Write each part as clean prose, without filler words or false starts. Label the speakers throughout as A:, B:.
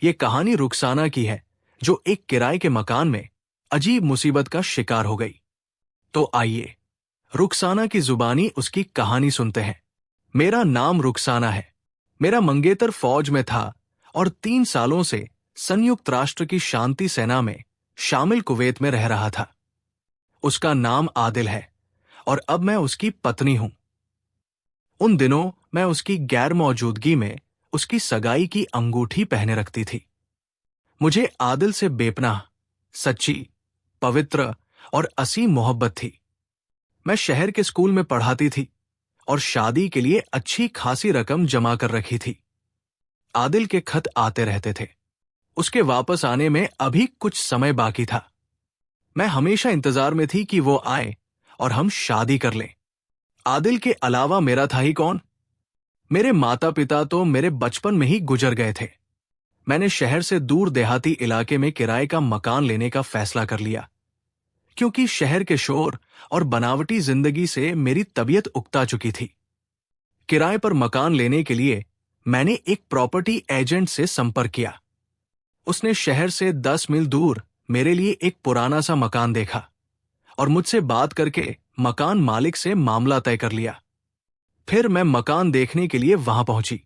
A: ये कहानी रुखसाना की है, जो एक किराए के मकान में अजीब मुसीबत का शिकार हो गई। तो आइए रुखसाना की जुबानी उसकी कहानी सुनते हैं। मेरा नाम रुखसाना है। मेरा मंगेतर फौज में था और 3 सालों से संयुक्त राष्ट्र की शांति सेना में शामिल कुवैत में रह रहा था। उसका नाम आदिल है और अब मैं उसकी पत्नी हूं। उन दिनों मैं उसकी गैर मौजूदगी में उसकी सगाई की अंगूठी पहने रखती थी। मुझे आदिल से बेपनाह, सच्ची, पवित्र और असीम मोहब्बत थी। मैं शहर के स्कूल में पढ़ाती थी और शादी के लिए अच्छी खासी रकम जमा कर रखी थी। आदिल के खत आते रहते थे। उसके वापस आने में अभी कुछ समय बाकी था। मैं हमेशा इंतजार में थी कि वो आए और हम शादी कर लें। आदिल के अलावा मेरा था ही कौन? मेरे माता पिता तो मेरे बचपन में ही गुजर गए थे। मैंने शहर से दूर देहाती इलाके में किराए का मकान लेने का फैसला कर लिया, क्योंकि शहर के शोर और बनावटी जिंदगी से मेरी तबीयत उकता चुकी थी। किराए पर मकान लेने के लिए मैंने एक प्रॉपर्टी एजेंट से संपर्क किया। उसने शहर से 10 मील दूर मेरे लिए एक पुराना सा मकान देखा और मुझसे बात करके मकान मालिक से मामला तय कर लिया। फिर मैं मकान देखने के लिए वहां पहुंची।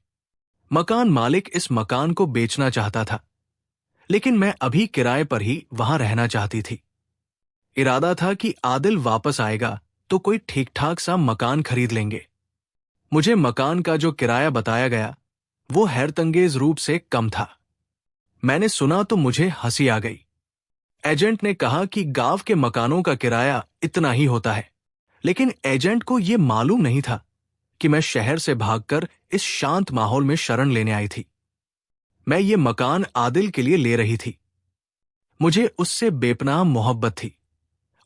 A: मकान मालिक इस मकान को बेचना चाहता था, लेकिन मैं अभी किराए पर ही वहां रहना चाहती थी। इरादा था कि आदिल वापस आएगा तो कोई ठीक ठाक सा मकान खरीद लेंगे। मुझे मकान का जो किराया बताया गया वो हैरतंगेज रूप से कम था। मैंने सुना तो मुझे हंसी आ गई। एजेंट ने कहा कि गांव के मकानों का किराया इतना ही होता है, लेकिन एजेंट को यह मालूम नहीं था कि मैं शहर से भागकर इस शांत माहौल में शरण लेने आई थी। मैं ये मकान आदिल के लिए ले रही थी। मुझे उससे बेपनाह मोहब्बत थी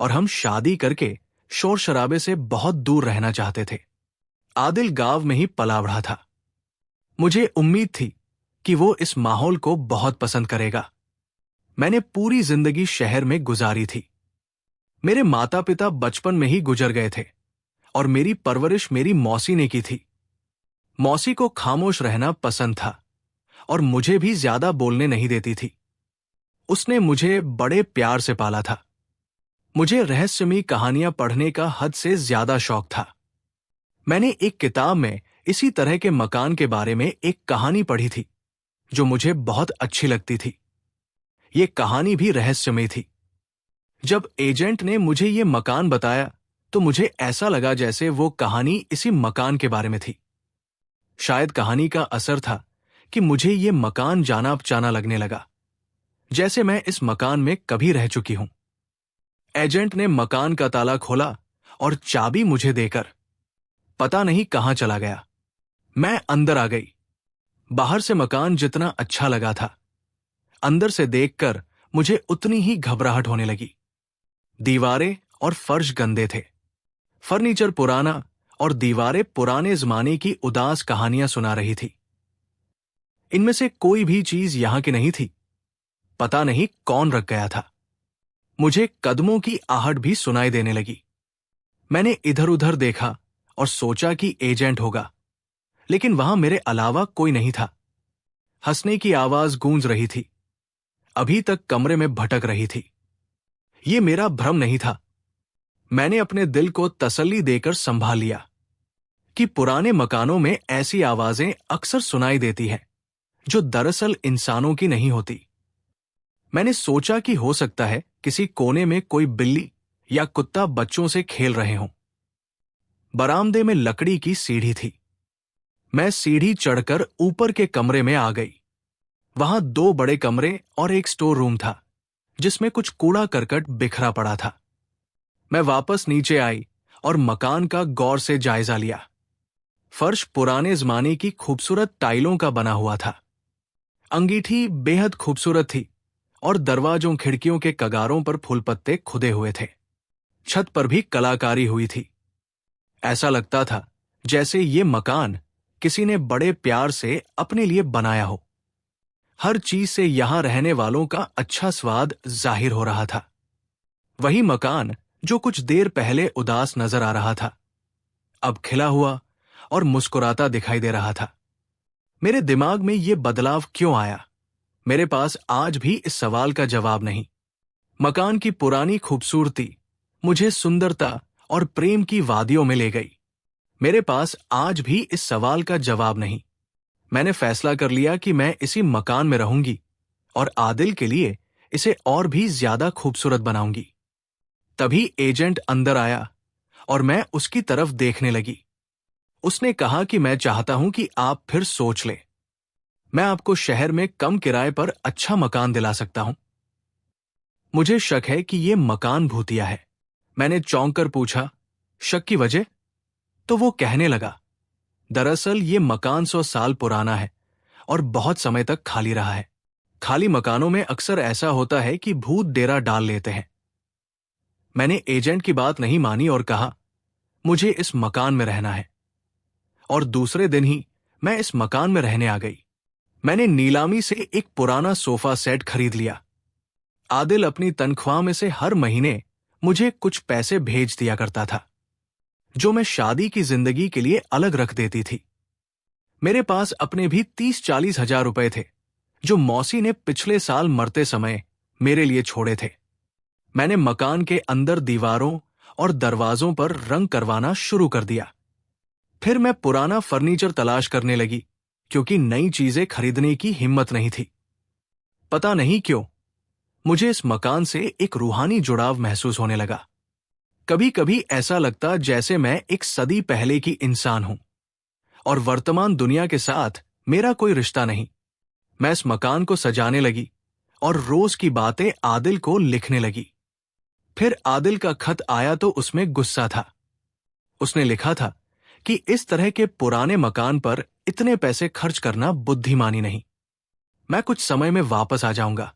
A: और हम शादी करके शोर शराबे से बहुत दूर रहना चाहते थे। आदिल गांव में ही पला बढ़ा था। मुझे उम्मीद थी कि वो इस माहौल को बहुत पसंद करेगा। मैंने पूरी जिंदगी शहर में गुजारी थी। मेरे माता पिता बचपन में ही गुजर गए थे और मेरी परवरिश मेरी मौसी ने की थी। मौसी को खामोश रहना पसंद था और मुझे भी ज्यादा बोलने नहीं देती थी। उसने मुझे बड़े प्यार से पाला था। मुझे रहस्यमयी कहानियां पढ़ने का हद से ज्यादा शौक था। मैंने एक किताब में इसी तरह के मकान के बारे में एक कहानी पढ़ी थी जो मुझे बहुत अच्छी लगती थी। ये कहानी भी रहस्यमय थी। जब एजेंट ने मुझे ये मकान बताया तो मुझे ऐसा लगा जैसे वो कहानी इसी मकान के बारे में थी। शायद कहानी का असर था कि मुझे ये मकान जाना पहचाना लगने लगा, जैसे मैं इस मकान में कभी रह चुकी हूं। एजेंट ने मकान का ताला खोला और चाबी मुझे देकर पता नहीं कहां चला गया। मैं अंदर आ गई। बाहर से मकान जितना अच्छा लगा था, अंदर से देखकर मुझे उतनी ही घबराहट होने लगी। दीवारें और फर्श गंदे थे, फर्नीचर पुराना और दीवारें पुराने जमाने की उदास कहानियां सुना रही थी। इनमें से कोई भी चीज यहां की नहीं थी। पता नहीं कौन रख गया था। मुझे कदमों की आहट भी सुनाई देने लगी। मैंने इधर उधर देखा और सोचा कि एजेंट होगा, लेकिन वहां मेरे अलावा कोई नहीं था। हंसने की आवाज गूंज रही थी, अभी तक कमरे में भटक रही थी। ये मेरा भ्रम नहीं था। मैंने अपने दिल को तसल्ली देकर संभाल लिया कि पुराने मकानों में ऐसी आवाजें अक्सर सुनाई देती हैं जो दरअसल इंसानों की नहीं होती। मैंने सोचा कि हो सकता है किसी कोने में कोई बिल्ली या कुत्ता बच्चों से खेल रहे हों। बरामदे में लकड़ी की सीढ़ी थी। मैं सीढ़ी चढ़कर ऊपर के कमरे में आ गई। वहां 2 बड़े कमरे और एक स्टोर रूम था जिसमें कुछ कूड़ा करकट बिखरा पड़ा था। मैं वापस नीचे आई और मकान का गौर से जायजा लिया। फर्श पुराने जमाने की खूबसूरत टाइलों का बना हुआ था। अंगीठी बेहद खूबसूरत थी और दरवाजों खिड़कियों के कगारों पर फूल पत्ते खुदे हुए थे। छत पर भी कलाकारी हुई थी। ऐसा लगता था जैसे ये मकान किसी ने बड़े प्यार से अपने लिए बनाया हो। हर चीज से यहां रहने वालों का अच्छा स्वाद जाहिर हो रहा था। वही मकान जो कुछ देर पहले उदास नजर आ रहा था, अब खिला हुआ और मुस्कुराता दिखाई दे रहा था। मेरे दिमाग में ये बदलाव क्यों आया? मेरे पास आज भी इस सवाल का जवाब नहीं। मकान की पुरानी खूबसूरती मुझे सुंदरता और प्रेम की वादियों में ले गई। मेरे पास आज भी इस सवाल का जवाब नहीं। मैंने फैसला कर लिया कि मैं इसी मकान में रहूंगी और आदिल के लिए इसे और भी ज्यादा खूबसूरत बनाऊंगी। तभी एजेंट अंदर आया और मैं उसकी तरफ देखने लगी। उसने कहा कि मैं चाहता हूं कि आप फिर सोच लें। मैं आपको शहर में कम किराए पर अच्छा मकान दिला सकता हूं। मुझे शक है कि यह मकान भूतिया है। मैंने चौंक कर पूछा, शक की वजह? तो वो कहने लगा, दरअसल ये मकान 100 साल पुराना है और बहुत समय तक खाली रहा है। खाली मकानों में अक्सर ऐसा होता है कि भूत डेरा डाल लेते हैं। मैंने एजेंट की बात नहीं मानी और कहा, मुझे इस मकान में रहना है। और दूसरे दिन ही मैं इस मकान में रहने आ गई। मैंने नीलामी से एक पुराना सोफा सेट खरीद लिया। आदिल अपनी तनख्वाह में से हर महीने मुझे कुछ पैसे भेज दिया करता था, जो मैं शादी की जिंदगी के लिए अलग रख देती थी। मेरे पास अपने भी 30-40 हजार रुपए थे, जो मौसी ने पिछले साल मरते समय मेरे लिए छोड़े थे। मैंने मकान के अंदर दीवारों और दरवाजों पर रंग करवाना शुरू कर दिया। फिर मैं पुराना फर्नीचर तलाश करने लगी, क्योंकि नई चीजें खरीदने की हिम्मत नहीं थी। पता नहीं क्यों मुझे इस मकान से एक रूहानी जुड़ाव महसूस होने लगा। कभी कभी ऐसा लगता जैसे मैं एक सदी पहले की इंसान हूं और वर्तमान दुनिया के साथ मेरा कोई रिश्ता नहीं। मैं इस मकान को सजाने लगी और रोज की बातें आदिल को लिखने लगी। फिर आदिल का खत आया तो उसमें गुस्सा था। उसने लिखा था कि इस तरह के पुराने मकान पर इतने पैसे खर्च करना बुद्धिमानी नहीं। मैं कुछ समय में वापस आ जाऊंगा,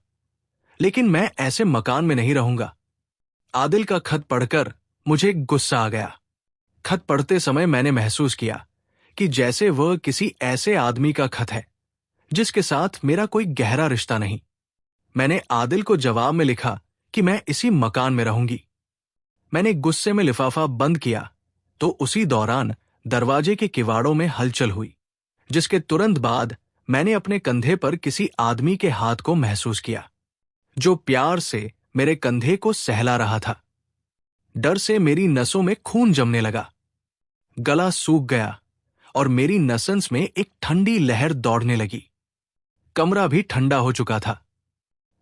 A: लेकिन मैं ऐसे मकान में नहीं रहूंगा। आदिल का खत पढ़कर मुझे गुस्सा आ गया। खत पढ़ते समय मैंने महसूस किया कि जैसे वह किसी ऐसे आदमी का खत है जिसके साथ मेरा कोई गहरा रिश्ता नहीं। मैंने आदिल को जवाब में लिखा कि मैं इसी मकान में रहूंगी। मैंने गुस्से में लिफाफा बंद किया तो उसी दौरान दरवाजे के किवाड़ों में हलचल हुई, जिसके तुरंत बाद मैंने अपने कंधे पर किसी आदमी के हाथ को महसूस किया, जो प्यार से मेरे कंधे को सहला रहा था। डर से मेरी नसों में खून जमने लगा। गला सूख गया और मेरी नसों में एक ठंडी लहर दौड़ने लगी। कमरा भी ठंडा हो चुका था।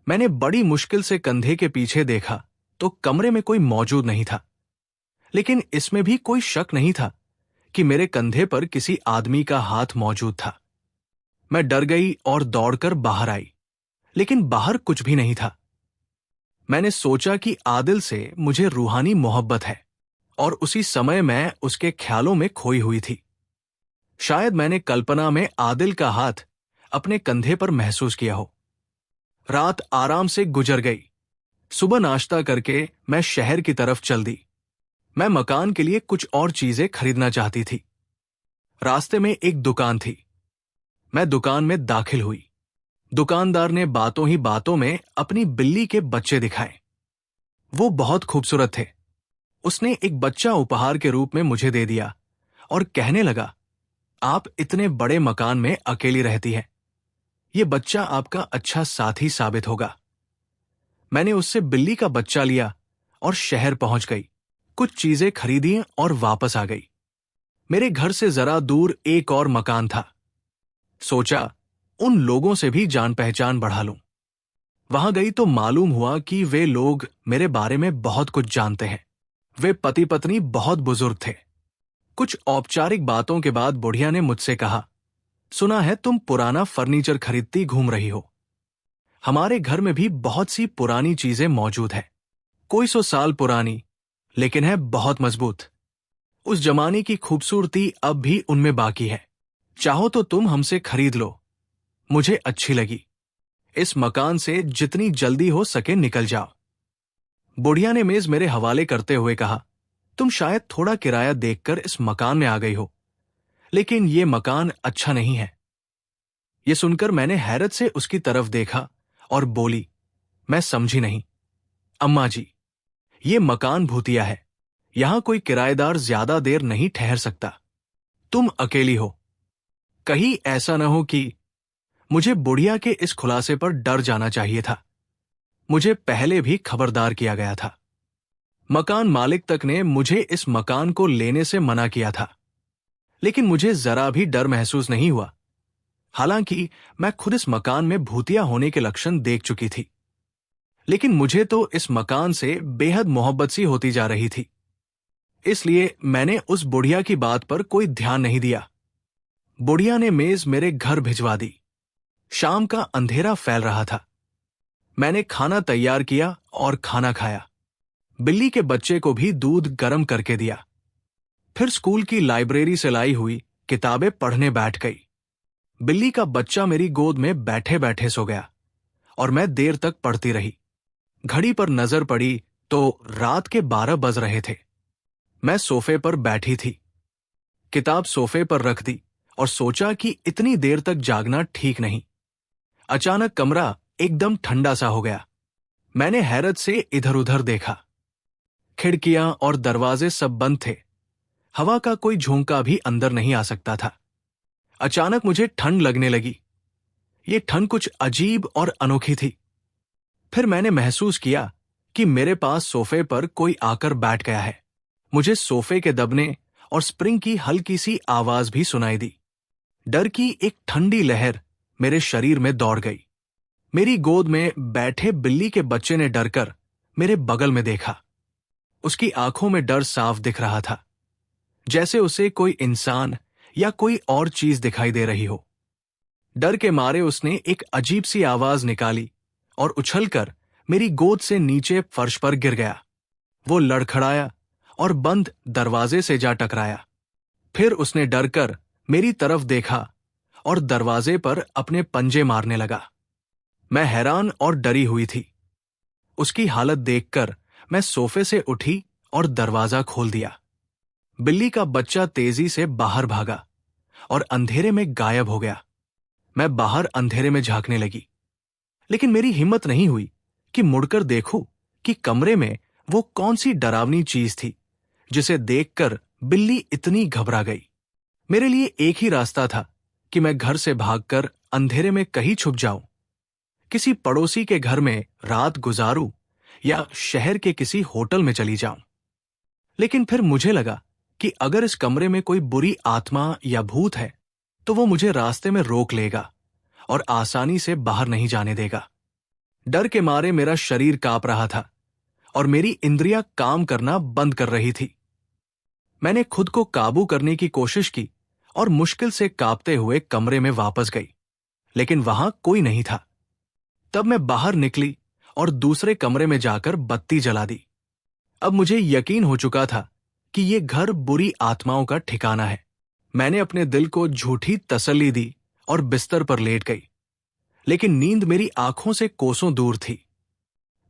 A: मैंने बड़ी मुश्किल से कंधे के पीछे देखा तो कमरे में कोई मौजूद नहीं था, लेकिन इसमें भी कोई शक नहीं था कि मेरे कंधे पर किसी आदमी का हाथ मौजूद था। मैं डर गई और दौड़कर बाहर आई, लेकिन बाहर कुछ भी नहीं था। मैंने सोचा कि आदिल से मुझे रूहानी मोहब्बत है और उसी समय मैं उसके ख्यालों में खोई हुई थी। शायद मैंने कल्पना में आदिल का हाथ अपने कंधे पर महसूस किया हो। रात आराम से गुजर गई। सुबह नाश्ता करके मैं शहर की तरफ चल दी। मैं मकान के लिए कुछ और चीजें खरीदना चाहती थी। रास्ते में एक दुकान थी। मैं दुकान में दाखिल हुई। दुकानदार ने बातों ही बातों में अपनी बिल्ली के बच्चे दिखाए। वो बहुत खूबसूरत थे। उसने एक बच्चा उपहार के रूप में मुझे दे दिया और कहने लगा, आप इतने बड़े मकान में अकेली रहती हैं। ये बच्चा आपका अच्छा साथी साबित होगा। मैंने उससे बिल्ली का बच्चा लिया और शहर पहुंच गई। कुछ चीजें खरीदी और वापस आ गई। मेरे घर से जरा दूर एक और मकान था। सोचा उन लोगों से भी जान पहचान बढ़ा लूं। वहां गई तो मालूम हुआ कि वे लोग मेरे बारे में बहुत कुछ जानते हैं। वे पति पत्नी बहुत बुजुर्ग थे। कुछ औपचारिक बातों के बाद बुढ़िया ने मुझसे कहा, सुना है तुम पुराना फर्नीचर खरीदती घूम रही हो। हमारे घर में भी बहुत सी पुरानी चीजें मौजूद है। कोई 100 साल पुरानी, लेकिन है बहुत मजबूत। उस जमाने की खूबसूरती अब भी उनमें बाकी है। चाहो तो तुम हमसे खरीद लो। मुझे अच्छी लगी। इस मकान से जितनी जल्दी हो सके निकल जाओ। बुढ़िया ने मेज मेरे हवाले करते हुए कहा, तुम शायद थोड़ा किराया देखकर इस मकान में आ गई हो, लेकिन ये मकान अच्छा नहीं है। ये सुनकर मैंने हैरत से उसकी तरफ देखा और बोली, मैं समझी नहीं। अम्मा जी, ये मकान भूतिया है। यहां कोई किराएदार ज्यादा देर नहीं ठहर सकता। तुम अकेली हो। कहीं ऐसा न हो कि मुझे बुढ़िया के इस खुलासे पर डर जाना चाहिए था। मुझे पहले भी खबरदार किया गया था। मकान मालिक तक ने मुझे इस मकान को लेने से मना किया था, लेकिन मुझे जरा भी डर महसूस नहीं हुआ। हालांकि मैं खुद इस मकान में भूतिया होने के लक्षण देख चुकी थी, लेकिन मुझे तो इस मकान से बेहद मोहब्बत सी होती जा रही थी। इसलिए मैंने उस बुढ़िया की बात पर कोई ध्यान नहीं दिया। बुढ़िया ने मेज मेरे घर भिजवा दी। शाम का अंधेरा फैल रहा था। मैंने खाना तैयार किया और खाना खाया। बिल्ली के बच्चे को भी दूध गर्म करके दिया। फिर स्कूल की लाइब्रेरी से लाई हुई किताबें पढ़ने बैठ गई। बिल्ली का बच्चा मेरी गोद में बैठे बैठे सो गया और मैं देर तक पढ़ती रही। घड़ी पर नजर पड़ी तो रात के 12 बज रहे थे। मैं सोफे पर बैठी थी, किताब सोफे पर रख दी और सोचा कि इतनी देर तक जागना ठीक नहीं। अचानक कमरा एकदम ठंडा सा हो गया। मैंने हैरत से इधर उधर देखा। खिड़कियां और दरवाजे सब बंद थे। हवा का कोई झोंका भी अंदर नहीं आ सकता था। अचानक मुझे ठंड लगने लगी। ये ठंड कुछ अजीब और अनोखी थी। फिर मैंने महसूस किया कि मेरे पास सोफे पर कोई आकर बैठ गया है। मुझे सोफे के दबने और स्प्रिंग की हल्की सी आवाज भी सुनाई दी। डर की एक ठंडी लहर मेरे शरीर में दौड़ गई। मेरी गोद में बैठे बिल्ली के बच्चे ने डरकर मेरे बगल में देखा। उसकी आंखों में डर साफ दिख रहा था, जैसे उसे कोई इंसान या कोई और चीज दिखाई दे रही हो। डर के मारे उसने एक अजीब सी आवाज निकाली और उछलकर मेरी गोद से नीचे फर्श पर गिर गया। वो लड़खड़ाया और बंद दरवाजे से जा टकराया। फिर उसने डरकर मेरी तरफ देखा और दरवाजे पर अपने पंजे मारने लगा। मैं हैरान और डरी हुई थी। उसकी हालत देखकर मैं सोफे से उठी और दरवाजा खोल दिया। बिल्ली का बच्चा तेजी से बाहर भागा और अंधेरे में गायब हो गया। मैं बाहर अंधेरे में झांकने लगी, लेकिन मेरी हिम्मत नहीं हुई कि मुड़कर देखूं कि कमरे में वो कौन सी डरावनी चीज थी जिसे देखकर बिल्ली इतनी घबरा गई। मेरे लिए एक ही रास्ता था कि मैं घर से भागकर अंधेरे में कहीं छुप जाऊं, किसी पड़ोसी के घर में रात गुजारूं या शहर के किसी होटल में चली जाऊं। लेकिन फिर मुझे लगा कि अगर इस कमरे में कोई बुरी आत्मा या भूत है तो वो मुझे रास्ते में रोक लेगा और आसानी से बाहर नहीं जाने देगा। डर के मारे मेरा शरीर कांप रहा था और मेरी इंद्रियां काम करना बंद कर रही थी। मैंने खुद को काबू करने की कोशिश की और मुश्किल से कांपते हुए कमरे में वापस गई, लेकिन वहां कोई नहीं था। तब मैं बाहर निकली और दूसरे कमरे में जाकर बत्ती जला दी। अब मुझे यकीन हो चुका था कि ये घर बुरी आत्माओं का ठिकाना है। मैंने अपने दिल को झूठी तसल्ली दी और बिस्तर पर लेट गई, लेकिन नींद मेरी आंखों से कोसों दूर थी।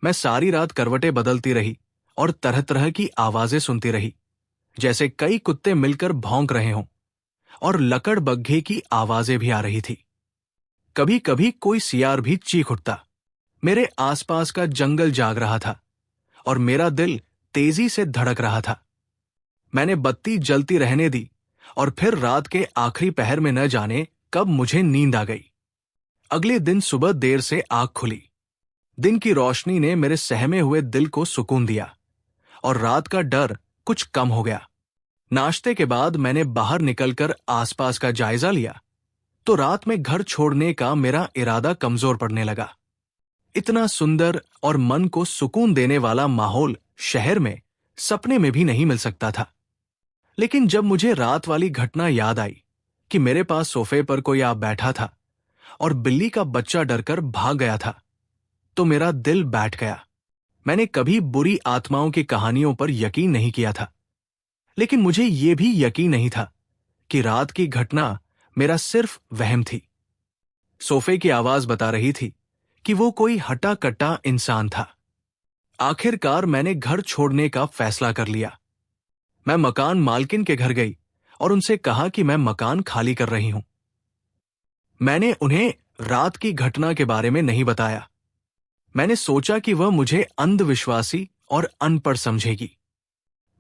A: मैं सारी रात करवटें बदलती रही और तरह तरह की आवाजें सुनती रही, जैसे कई कुत्ते मिलकर भौंक रहे हों, और लकड़ बग्घे की आवाजें भी आ रही थी। कभी कभी कोई सियार भी चीख उठता। मेरे आसपास का जंगल जाग रहा था और मेरा दिल तेजी से धड़क रहा था। मैंने बत्ती जलती रहने दी और फिर रात के आखिरी पहर में न जाने कब मुझे नींद आ गई। अगले दिन सुबह देर से आंख खुली। दिन की रोशनी ने मेरे सहमे हुए दिल को सुकून दिया और रात का डर कुछ कम हो गया। नाश्ते के बाद मैंने बाहर निकलकर आसपास का जायजा लिया तो रात में घर छोड़ने का मेरा इरादा कमजोर पड़ने लगा। इतना सुंदर और मन को सुकून देने वाला माहौल शहर में सपने में भी नहीं मिल सकता था। लेकिन जब मुझे रात वाली घटना याद आई कि मेरे पास सोफे पर कोई आ बैठा था और बिल्ली का बच्चा डरकर भाग गया था, तो मेरा दिल बैठ गया। मैंने कभी बुरी आत्माओं की कहानियों पर यकीन नहीं किया था, लेकिन मुझे यह भी यकीन नहीं था कि रात की घटना मेरा सिर्फ वहम थी। सोफे की आवाज बता रही थी कि वो कोई हटा कट्टा इंसान था। आखिरकार मैंने घर छोड़ने का फैसला कर लिया। मैं मकान मालकिन के घर गई और उनसे कहा कि मैं मकान खाली कर रही हूं। मैंने उन्हें रात की घटना के बारे में नहीं बताया। मैंने सोचा कि वह मुझे अंधविश्वासी और अनपढ़ समझेगी।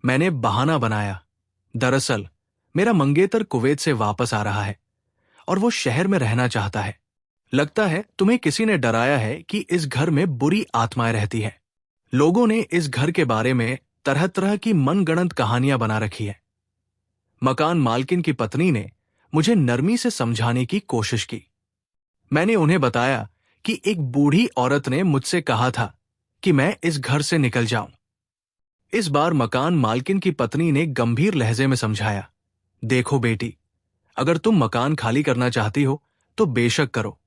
A: मैंने बहाना बनाया, दरअसल मेरा मंगेतर कुवैत से वापस आ रहा है और वो शहर में रहना चाहता है। लगता है तुम्हें किसी ने डराया है कि इस घर में बुरी आत्माएं रहती हैं। लोगों ने इस घर के बारे में तरह तरह की मनगढ़ंत कहानियां बना रखी है। मकान मालकिन की पत्नी ने मुझे नरमी से समझाने की कोशिश की। मैंने उन्हें बताया कि एक बूढ़ी औरत ने मुझसे कहा था कि मैं इस घर से निकल जाऊं। इस बार मकान मालकिन की पत्नी ने गंभीर लहजे में समझाया, देखो बेटी, अगर तुम मकान खाली करना चाहती हो तो बेशक करो,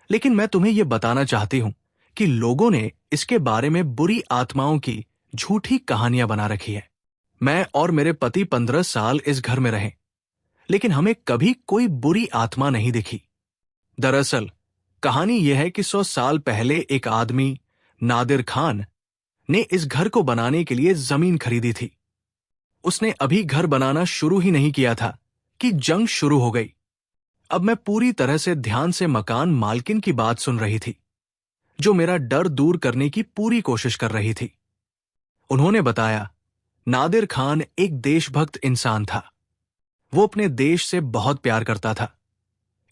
A: लेकिन मैं तुम्हें यह बताना चाहती हूं कि लोगों ने इसके बारे में बुरी आत्माओं की झूठी कहानियां बना रखी है। मैं और मेरे पति 15 साल इस घर में रहे, लेकिन हमें कभी कोई बुरी आत्मा नहीं दिखी। दरअसल कहानी यह है कि 100 साल पहले एक आदमी, नादिर खान, ने इस घर को बनाने के लिए जमीन खरीदी थी। उसने अभी घर बनाना शुरू ही नहीं किया था कि जंग शुरू हो गई। अब मैं पूरी तरह से ध्यान से मकान मालकिन की बात सुन रही थी, जो मेरा डर दूर करने की पूरी कोशिश कर रही थी। उन्होंने बताया, नादिर खान एक देशभक्त इंसान था। वो अपने देश से बहुत प्यार करता था,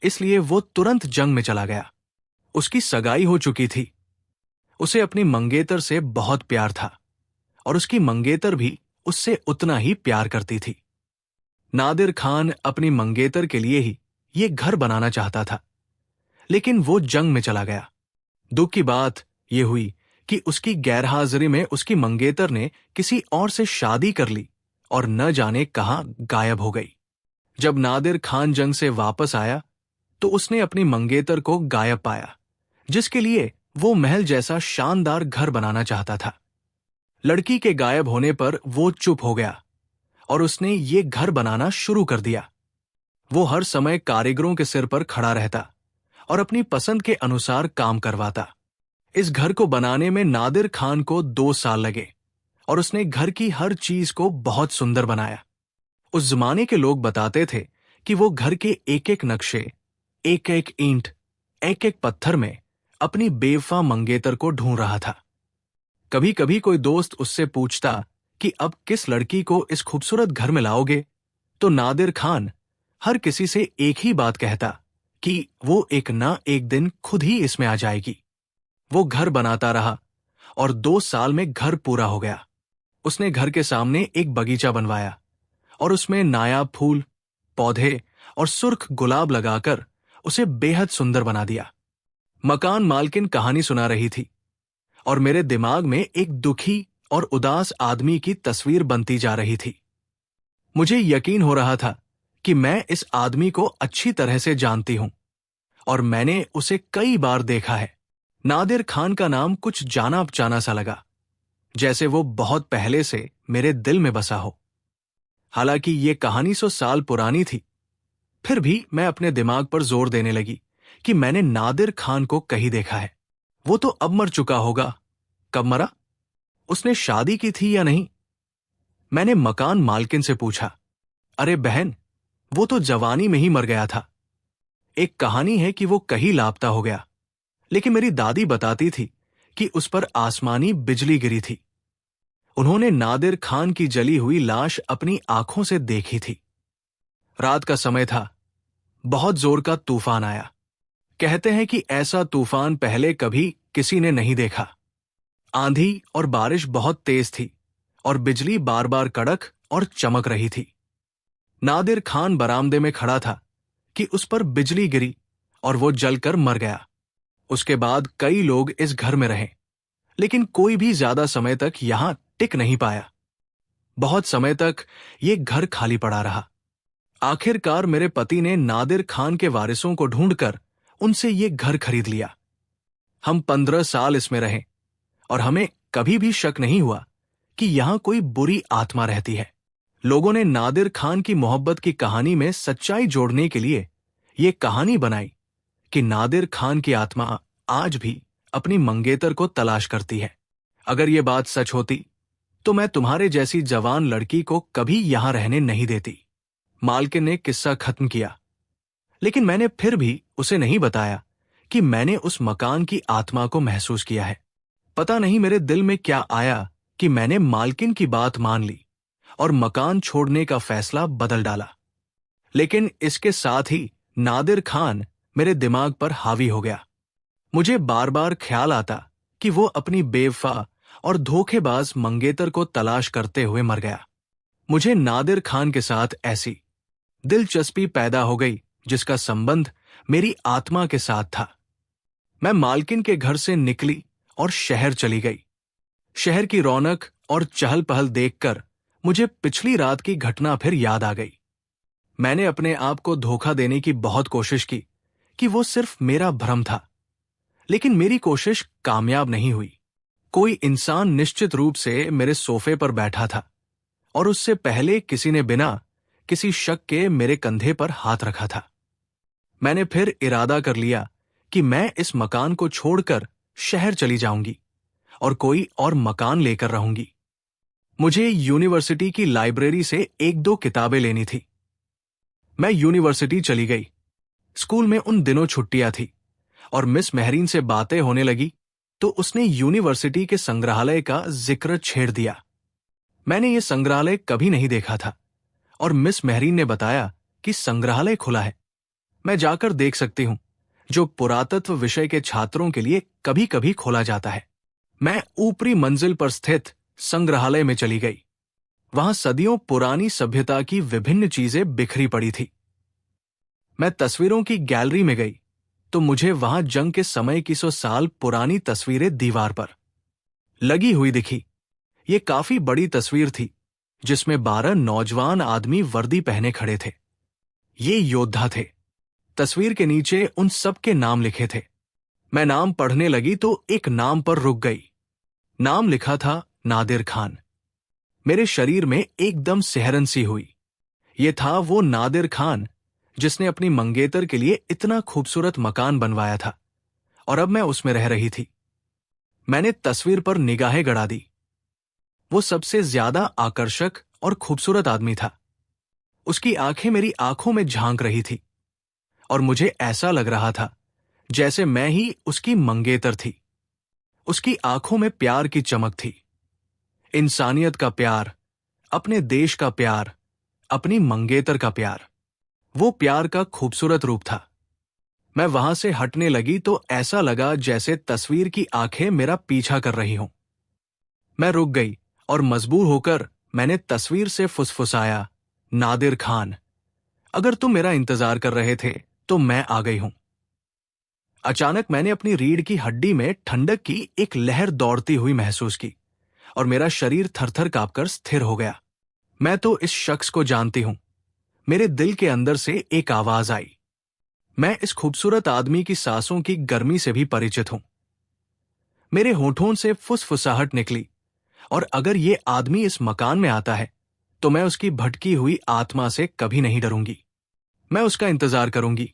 A: इसलिए वो तुरंत जंग में चला गया। उसकी सगाई हो चुकी थी। उसे अपनी मंगेतर से बहुत प्यार था और उसकी मंगेतर भी उससे उतना ही प्यार करती थी। नादिर खान अपनी मंगेतर के लिए ही ये घर बनाना चाहता था, लेकिन वो जंग में चला गया। दुख की बात यह हुई कि उसकी गैरहाजिरी में उसकी मंगेतर ने किसी और से शादी कर ली और न जाने कहां गायब हो गई। जब नादिर खान जंग से वापस आया तो उसने अपनी मंगेतर को गायब पाया, जिसके लिए वो महल जैसा शानदार घर बनाना चाहता था। लड़की के गायब होने पर वो चुप हो गया और उसने ये घर बनाना शुरू कर दिया। वो हर समय कारीगरों के सिर पर खड़ा रहता और अपनी पसंद के अनुसार काम करवाता। इस घर को बनाने में नादिर खान को 2 साल लगे और उसने घर की हर चीज को बहुत सुंदर बनाया। उस जमाने के लोग बताते थे कि वो घर के एक एक नक्शे, एक एक ईंट, एक एक पत्थर में अपनी बेवफा मंगेतर को ढूंढ रहा था। कभी कभी कोई दोस्त उससे पूछता कि अब किस लड़की को इस खूबसूरत घर में लाओगे, तो नादिर खान हर किसी से एक ही बात कहता कि वो एक ना एक दिन खुद ही इसमें आ जाएगी। वो घर बनाता रहा और 2 साल में घर पूरा हो गया। उसने घर के सामने एक बगीचा बनवाया और उसमें नायाब फूल, पौधे और सुर्ख गुलाब लगाकर उसे बेहद सुंदर बना दिया। मकान मालकिन कहानी सुना रही थी और मेरे दिमाग में एक दुखी और उदास आदमी की तस्वीर बनती जा रही थी। मुझे यकीन हो रहा था कि मैं इस आदमी को अच्छी तरह से जानती हूं और मैंने उसे कई बार देखा है। नादिर खान का नाम कुछ जाना पहचाना सा लगा, जैसे वो बहुत पहले से मेरे दिल में बसा हो। हालांकि ये कहानी 100 साल पुरानी थी, फिर भी मैं अपने दिमाग पर जोर देने लगी कि मैंने नादिर खान को कहीं देखा है। वो तो अब मर चुका होगा। कब मरा? उसने शादी की थी या नहीं? मैंने मकान मालकिन से पूछा। अरे बहन, वो तो जवानी में ही मर गया था। एक कहानी है कि वो कहीं लापता हो गया, लेकिन मेरी दादी बताती थी कि उस पर आसमानी बिजली गिरी थी। उन्होंने नादिर खान की जली हुई लाश अपनी आंखों से देखी थी। रात का समय था। बहुत जोर का तूफान आया। कहते हैं कि ऐसा तूफान पहले कभी किसी ने नहीं देखा। आंधी और बारिश बहुत तेज थी और बिजली बार बार कड़क और चमक रही थी। नादिर खान बरामदे में खड़ा था कि उस पर बिजली गिरी और वो जलकर मर गया। उसके बाद कई लोग इस घर में रहे, लेकिन कोई भी ज्यादा समय तक यहां टिक नहीं पाया। बहुत समय तक ये घर खाली पड़ा रहा। आखिरकार मेरे पति ने नादिर खान के वारिसों को ढूंढकर उनसे ये घर खरीद लिया। हम 15 साल इसमें रहे और हमें कभी भी शक नहीं हुआ कि यहां कोई बुरी आत्मा रहती है। लोगों ने नादिर खान की मोहब्बत की कहानी में सच्चाई जोड़ने के लिए ये कहानी बनाई कि नादिर खान की आत्मा आज भी अपनी मंगेतर को तलाश करती है। अगर ये बात सच होती तो मैं तुम्हारे जैसी जवान लड़की को कभी यहां रहने नहीं देती। मालकिन ने किस्सा खत्म किया, लेकिन मैंने फिर भी उसे नहीं बताया कि मैंने उस मकान की आत्मा को महसूस किया है। पता नहीं मेरे दिल में क्या आया कि मैंने मालकिन की बात मान ली और मकान छोड़ने का फैसला बदल डाला। लेकिन इसके साथ ही नादिर खान मेरे दिमाग पर हावी हो गया। मुझे बार बार ख्याल आता कि वो अपनी बेवफा और धोखेबाज मंगेतर को तलाश करते हुए मर गया। मुझे नादिर खान के साथ ऐसी दिलचस्पी पैदा हो गई जिसका संबंध मेरी आत्मा के साथ था। मैं मालकिन के घर से निकली और शहर चली गई। शहर की रौनक और चहल पहल देखकर मुझे पिछली रात की घटना फिर याद आ गई। मैंने अपने आप को धोखा देने की बहुत कोशिश की कि वो सिर्फ मेरा भ्रम था, लेकिन मेरी कोशिश कामयाब नहीं हुई। कोई इंसान निश्चित रूप से मेरे सोफे पर बैठा था और उससे पहले किसी ने बिना किसी शक के मेरे कंधे पर हाथ रखा था। मैंने फिर इरादा कर लिया कि मैं इस मकान को छोड़कर शहर चली जाऊंगी और कोई और मकान लेकर रहूंगी। मुझे यूनिवर्सिटी की लाइब्रेरी से एक दो किताबें लेनी थी। मैं यूनिवर्सिटी चली गई। स्कूल में उन दिनों छुट्टियां थी और मिस मेहरीन से बातें होने लगी तो उसने यूनिवर्सिटी के संग्रहालय का जिक्र छेड़ दिया। मैंने ये संग्रहालय कभी नहीं देखा था और मिस मेहरीन ने बताया कि संग्रहालय खुला है। मैं जाकर देख सकती हूं, जो पुरातत्व विषय के छात्रों के लिए कभी कभी खोला जाता है। मैं ऊपरी मंजिल पर स्थित संग्रहालय में चली गई। वहां सदियों पुरानी सभ्यता की विभिन्न चीजें बिखरी पड़ी थी। मैं तस्वीरों की गैलरी में गई तो मुझे वहां जंग के समय की 100 साल पुरानी तस्वीरें दीवार पर लगी हुई दिखी। ये काफी बड़ी तस्वीर थी जिसमें 12 नौजवान आदमी वर्दी पहने खड़े थे। ये योद्धा थे। तस्वीर के नीचे उन सब के नाम लिखे थे। मैं नाम पढ़ने लगी तो एक नाम पर रुक गई। नाम लिखा था नादिर खान। मेरे शरीर में एकदम सिहरन सी हुई। ये था वो नादिर खान जिसने अपनी मंगेतर के लिए इतना खूबसूरत मकान बनवाया था और अब मैं उसमें रह रही थी। मैंने तस्वीर पर निगाहें गड़ा दी। वो सबसे ज्यादा आकर्षक और खूबसूरत आदमी था। उसकी आंखें मेरी आंखों में झांक रही थी और मुझे ऐसा लग रहा था जैसे मैं ही उसकी मंगेतर थी। उसकी आंखों में प्यार की चमक थी। इंसानियत का प्यार, अपने देश का प्यार, अपनी मंगेतर का प्यार। वो प्यार का खूबसूरत रूप था। मैं वहां से हटने लगी तो ऐसा लगा जैसे तस्वीर की आंखें मेरा पीछा कर रही हों। मैं रुक गई और मजबूर होकर मैंने तस्वीर से फुसफुसाया, नादिर खान, अगर तुम मेरा इंतजार कर रहे थे तो मैं आ गई हूं। अचानक मैंने अपनी रीढ़ की हड्डी में ठंडक की एक लहर दौड़ती हुई महसूस की और मेरा शरीर थरथर कांपकर स्थिर हो गया। मैं तो इस शख्स को जानती हूं। मेरे दिल के अंदर से एक आवाज आई। मैं इस खूबसूरत आदमी की सांसों की गर्मी से भी परिचित हूं। मेरे होठों से फुसफुसाहट निकली और अगर ये आदमी इस मकान में आता है तो मैं उसकी भटकी हुई आत्मा से कभी नहीं डरूंगी। मैं उसका इंतजार करूंगी।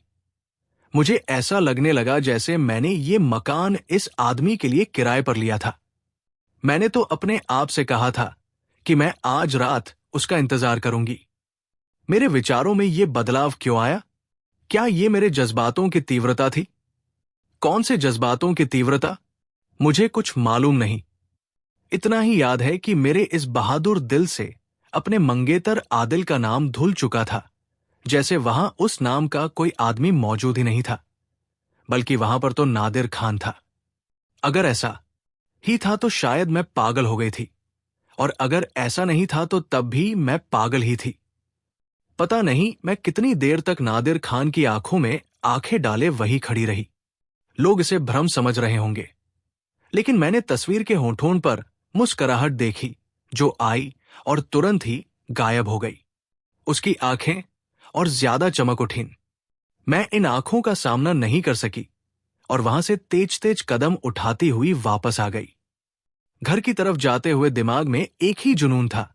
A: मुझे ऐसा लगने लगा जैसे मैंने ये मकान इस आदमी के लिए किराए पर लिया था। मैंने तो अपने आप से कहा था कि मैं आज रात उसका इंतजार करूंगी। मेरे विचारों में ये बदलाव क्यों आया? क्या ये मेरे जज्बातों की तीव्रता थी? कौन से जज्बातों की तीव्रता? मुझे कुछ मालूम नहीं। इतना ही याद है कि मेरे इस बहादुर दिल से अपने मंगेतर आदिल का नाम धुल चुका था, जैसे वहां उस नाम का कोई आदमी मौजूद ही नहीं था, बल्कि वहां पर तो नादिर खान था। अगर ऐसा ही था तो शायद मैं पागल हो गई थी, और अगर ऐसा नहीं था तो तब भी मैं पागल ही थी। पता नहीं मैं कितनी देर तक नादिर खान की आंखों में आंखें डाले वही खड़ी रही। लोग इसे भ्रम समझ रहे होंगे, लेकिन मैंने तस्वीर के होठों पर मुस्कुराहट देखी जो आई और तुरंत ही गायब हो गई। उसकी आंखें और ज्यादा चमक उठीं। मैं इन आंखों का सामना नहीं कर सकी और वहां से तेज तेज कदम उठाती हुई वापस आ गई। घर की तरफ जाते हुए दिमाग में एक ही जुनून था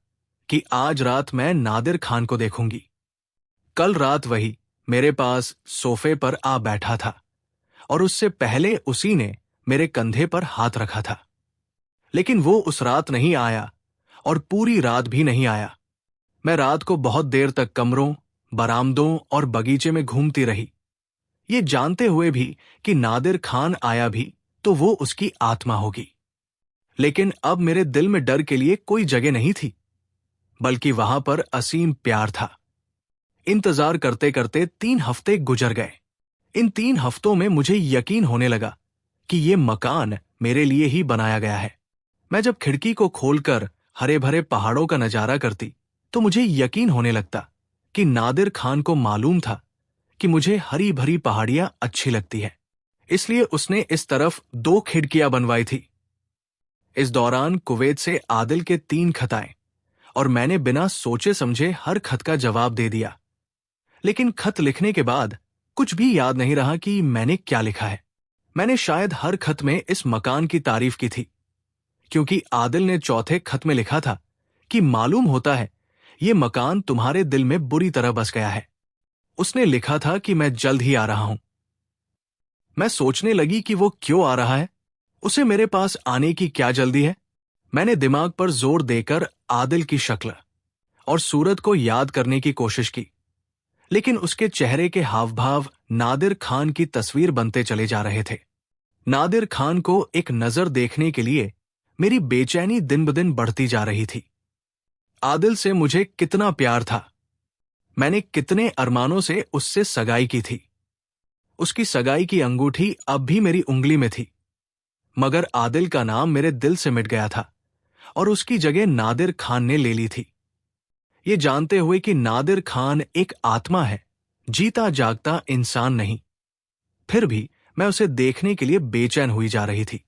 A: कि आज रात मैं नादिर खान को देखूंगी। कल रात वही मेरे पास सोफे पर आ बैठा था और उससे पहले उसी ने मेरे कंधे पर हाथ रखा था। लेकिन वो उस रात नहीं आया और पूरी रात भी नहीं आया। मैं रात को बहुत देर तक कमरों, बरामदों और बगीचे में घूमती रही, ये जानते हुए भी कि नादिर खान आया भी तो वो उसकी आत्मा होगी। लेकिन अब मेरे दिल में डर के लिए कोई जगह नहीं थी, बल्कि वहां पर असीम प्यार था। इंतजार करते करते 3 हफ्ते गुजर गए। इन 3 हफ्तों में मुझे यकीन होने लगा कि ये मकान मेरे लिए ही बनाया गया है। मैं जब खिड़की को खोलकर हरे भरे पहाड़ों का नजारा करती तो मुझे यकीन होने लगता कि नादिर खान को मालूम था कि मुझे हरी भरी पहाड़ियां अच्छी लगती है, इसलिए उसने इस तरफ 2 खिड़कियां बनवाई थी। इस दौरान कुवैत से आदिल के 3 खत आए और मैंने बिना सोचे समझे हर खत का जवाब दे दिया। लेकिन खत लिखने के बाद कुछ भी याद नहीं रहा कि मैंने क्या लिखा है। मैंने शायद हर खत में इस मकान की तारीफ की थी, क्योंकि आदिल ने चौथे खत में लिखा था कि मालूम होता है ये मकान तुम्हारे दिल में बुरी तरह बस गया है। उसने लिखा था कि मैं जल्द ही आ रहा हूं। मैं सोचने लगी कि वो क्यों आ रहा है, उसे मेरे पास आने की क्या जल्दी है। मैंने दिमाग पर जोर देकर आदिल की शक्ल और सूरत को याद करने की कोशिश की, लेकिन उसके चेहरे के हाव भाव नादिर खान की तस्वीर बनते चले जा रहे थे। नादिर खान को एक नजर देखने के लिए मेरी बेचैनी दिन ब दिन बढ़ती जा रही थी। आदिल से मुझे कितना प्यार था, मैंने कितने अरमानों से उससे सगाई की थी। उसकी सगाई की अंगूठी अब भी मेरी उंगली में थी, मगर आदिल का नाम मेरे दिल से मिट गया था और उसकी जगह नादिर खान ने ले ली थी। ये जानते हुए कि नादिर खान एक आत्मा है, जीता जागता इंसान नहीं, फिर भी मैं उसे देखने के लिए बेचैन हुई जा रही थी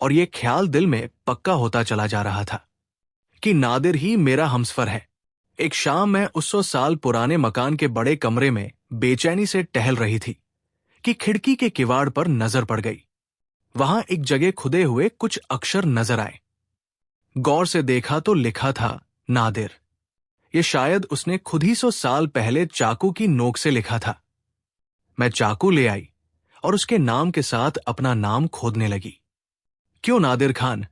A: और ये ख्याल दिल में पक्का होता चला जा रहा था कि नादिर ही मेरा हमसफर है। एक शाम मैं उस 100 साल पुराने मकान के बड़े कमरे में बेचैनी से टहल रही थी कि खिड़की के किवाड़ पर नजर पड़ गई। वहां एक जगह खुदे हुए कुछ अक्षर नजर आए। गौर से देखा तो लिखा था नादिर। ये शायद उसने खुद ही 100 साल पहले चाकू की नोक से लिखा था। मैं चाकू ले आई और उसके नाम के साथ अपना नाम खोदने लगी। क्यों नादिर खान,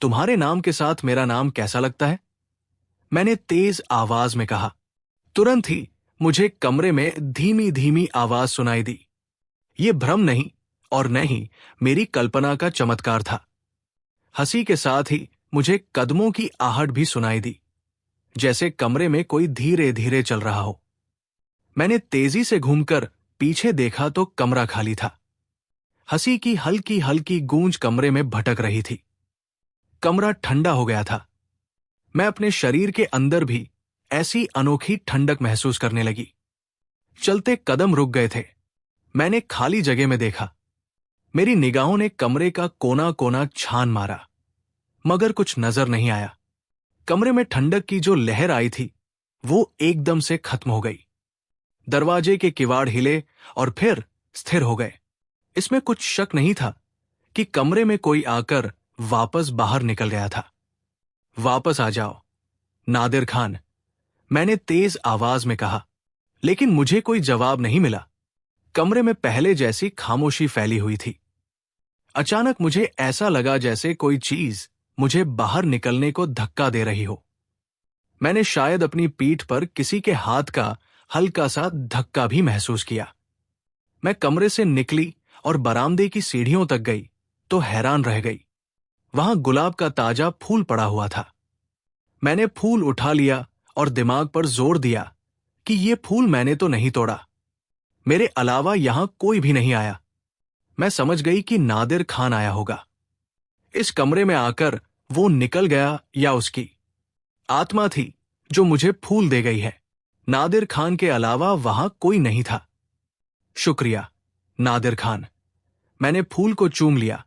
A: तुम्हारे नाम के साथ मेरा नाम कैसा लगता है? मैंने तेज आवाज में कहा। तुरंत ही मुझे कमरे में धीमी धीमी आवाज सुनाई दी। ये भ्रम नहीं और न ही मेरी कल्पना का चमत्कार था। हंसी के साथ ही मुझे कदमों की आहट भी सुनाई दी, जैसे कमरे में कोई धीरे धीरे चल रहा हो। मैंने तेजी से घूमकर पीछे देखा तो कमरा खाली था। हंसी की हल्की हल्की गूंज कमरे में भटक रही थी। कमरा ठंडा हो गया था। मैं अपने शरीर के अंदर भी ऐसी अनोखी ठंडक महसूस करने लगी। चलते कदम रुक गए थे। मैंने खाली जगह में देखा। मेरी निगाहों ने कमरे का कोना कोना छान मारा, मगर कुछ नजर नहीं आया। कमरे में ठंडक की जो लहर आई थी वो एकदम से खत्म हो गई। दरवाजे के किवाड़ हिले और फिर स्थिर हो गए। इसमें कुछ शक नहीं था कि कमरे में कोई आकर वापस बाहर निकल गया था। वापस आ जाओ नादिर खान, मैंने तेज आवाज में कहा, लेकिन मुझे कोई जवाब नहीं मिला। कमरे में पहले जैसी खामोशी फैली हुई थी। अचानक मुझे ऐसा लगा जैसे कोई चीज मुझे बाहर निकलने को धक्का दे रही हो। मैंने शायद अपनी पीठ पर किसी के हाथ का हल्का सा धक्का भी महसूस किया। मैं कमरे से निकली और बरामदे की सीढ़ियों तक गई तो हैरान रह गई। वहां गुलाब का ताजा फूल पड़ा हुआ था। मैंने फूल उठा लिया और दिमाग पर जोर दिया कि ये फूल मैंने तो नहीं तोड़ा। मेरे अलावा यहां कोई भी नहीं आया। मैं समझ गई कि नादिर खान आया होगा। इस कमरे में आकर वो निकल गया या उसकी आत्मा थी जो मुझे फूल दे गई है। नादिर खान के अलावा वहां कोई नहीं था। शुक्रिया नादिर खान। मैंने फूल को चूम लिया,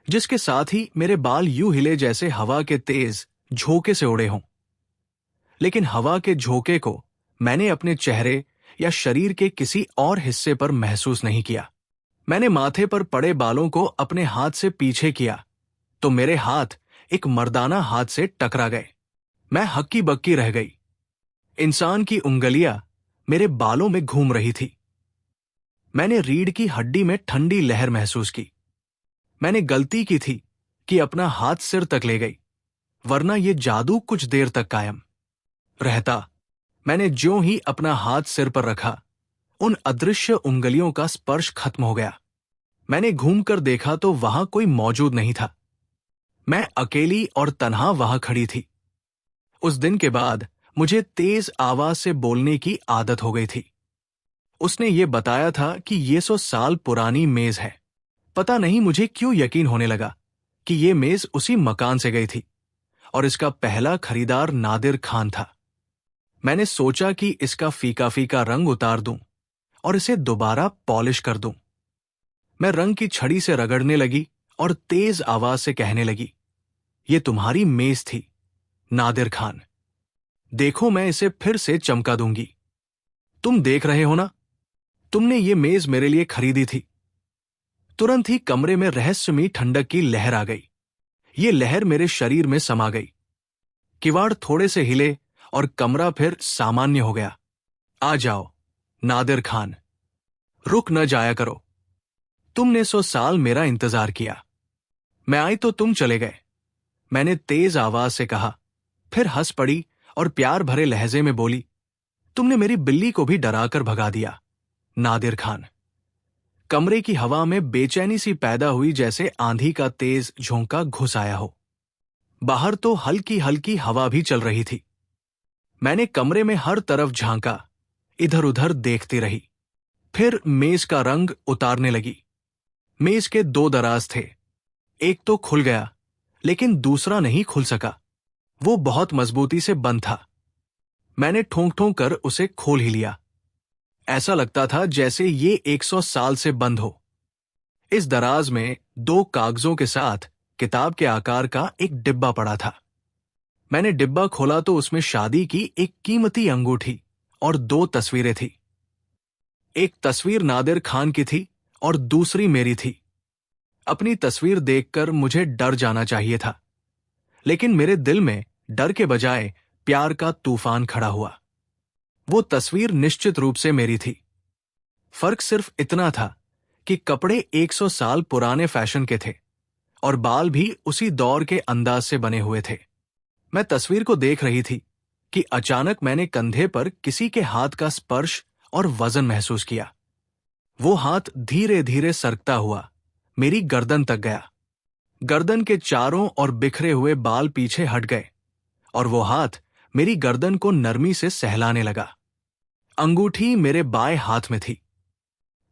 A: जिसके साथ ही मेरे बाल यूं हिले जैसे हवा के तेज झोंके से उड़े हों। लेकिन हवा के झोंके को मैंने अपने चेहरे या शरीर के किसी और हिस्से पर महसूस नहीं किया। मैंने माथे पर पड़े बालों को अपने हाथ से पीछे किया तो मेरे हाथ एक मर्दाना हाथ से टकरा गए। मैं हक्की बक्की रह गई। इंसान की उंगलियां मेरे बालों में घूम रही थी। मैंने रीढ़ की हड्डी में ठंडी लहर महसूस की। मैंने गलती की थी कि अपना हाथ सिर तक ले गई, वरना यह जादू कुछ देर तक कायम रहता। मैंने ज्यों ही अपना हाथ सिर पर रखा, उन अदृश्य उंगलियों का स्पर्श खत्म हो गया। मैंने घूमकर देखा तो वहां कोई मौजूद नहीं था। मैं अकेली और तन्हा वहां खड़ी थी। उस दिन के बाद मुझे तेज आवाज से बोलने की आदत हो गई थी। उसने ये बताया था कि ये 100 साल पुरानी मेज है। पता नहीं मुझे क्यों यकीन होने लगा कि ये मेज उसी मकान से गई थी और इसका पहला खरीदार नादिर खान था। मैंने सोचा कि इसका फीका फीका रंग उतार दूं और इसे दोबारा पॉलिश कर दूं। मैं रंग की छड़ी से रगड़ने लगी और तेज आवाज से कहने लगी, ये तुम्हारी मेज थी नादिर खान। देखो, मैं इसे फिर से चमका दूंगी। तुम देख रहे हो ना, तुमने ये मेज मेरे लिए खरीदी थी। तुरंत ही कमरे में रहस्यमयी ठंडक की लहर आ गई। ये लहर मेरे शरीर में समा गई। किवाड़ थोड़े से हिले और कमरा फिर सामान्य हो गया। आ जाओ नादिर खान, रुक न जाया करो। तुमने 100 साल मेरा इंतजार किया। मैं आई तो तुम चले गए, मैंने तेज आवाज से कहा। फिर हंस पड़ी और प्यार भरे लहजे में बोली, तुमने मेरी बिल्ली को भी डराकर भगा दिया नादिर खान। कमरे की हवा में बेचैनी सी पैदा हुई, जैसे आंधी का तेज झोंका घुस आया हो। बाहर तो हल्की हल्की हवा भी चल रही थी। मैंने कमरे में हर तरफ झांका, इधर उधर देखती रही। फिर मेज का रंग उतारने लगी। मेज के 2 दराज थे। एक तो खुल गया, लेकिन दूसरा नहीं खुल सका। वो बहुत मजबूती से बंद था। मैंने ठोंक ठोंक कर उसे खोल ही लिया। ऐसा लगता था जैसे ये 100 साल से बंद हो। इस दराज में 2 कागजों के साथ किताब के आकार का एक डिब्बा पड़ा था। मैंने डिब्बा खोला तो उसमें शादी की एक कीमती अंगूठी और 2 तस्वीरें थी। एक तस्वीर नादिर खान की थी और दूसरी मेरी थी। अपनी तस्वीर देखकर मुझे डर जाना चाहिए था, लेकिन मेरे दिल में डर के बजाय प्यार का तूफान खड़ा हुआ। वो तस्वीर निश्चित रूप से मेरी थी। फर्क सिर्फ इतना था कि कपड़े 100 साल पुराने फैशन के थे और बाल भी उसी दौर के अंदाज से बने हुए थे। मैं तस्वीर को देख रही थी कि अचानक मैंने कंधे पर किसी के हाथ का स्पर्श और वजन महसूस किया। वो हाथ धीरे धीरे सरकता हुआ मेरी गर्दन तक गया। गर्दन के चारों और बिखरे हुए बाल पीछे हट गए और वो हाथ मेरी गर्दन को नरमी से सहलाने लगा। अंगूठी मेरे बाएं हाथ में थी।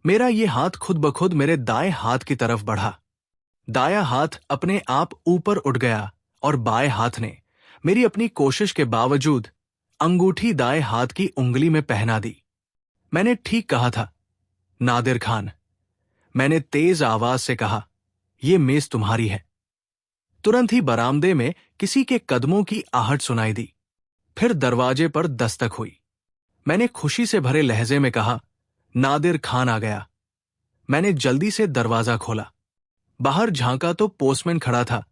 A: मेरा ये हाथ खुद ब खुद मेरे दाएं हाथ की तरफ बढ़ा। दायां हाथ अपने आप ऊपर उठ गया और बाएं हाथ ने मेरी अपनी कोशिश के बावजूद अंगूठी दाएं हाथ की उंगली में पहना दी। मैंने ठीक कहा था नादिर खान, मैंने तेज आवाज से कहा, यह मेज तुम्हारी है। तुरंत ही बरामदे में किसी के कदमों की आहट सुनाई दी। फिर दरवाजे पर दस्तक हुई। मैंने खुशी से भरे लहजे में कहा, नादिर खान आ गया। मैंने जल्दी से दरवाजा खोला। बाहर झांका तो पोस्टमैन खड़ा था,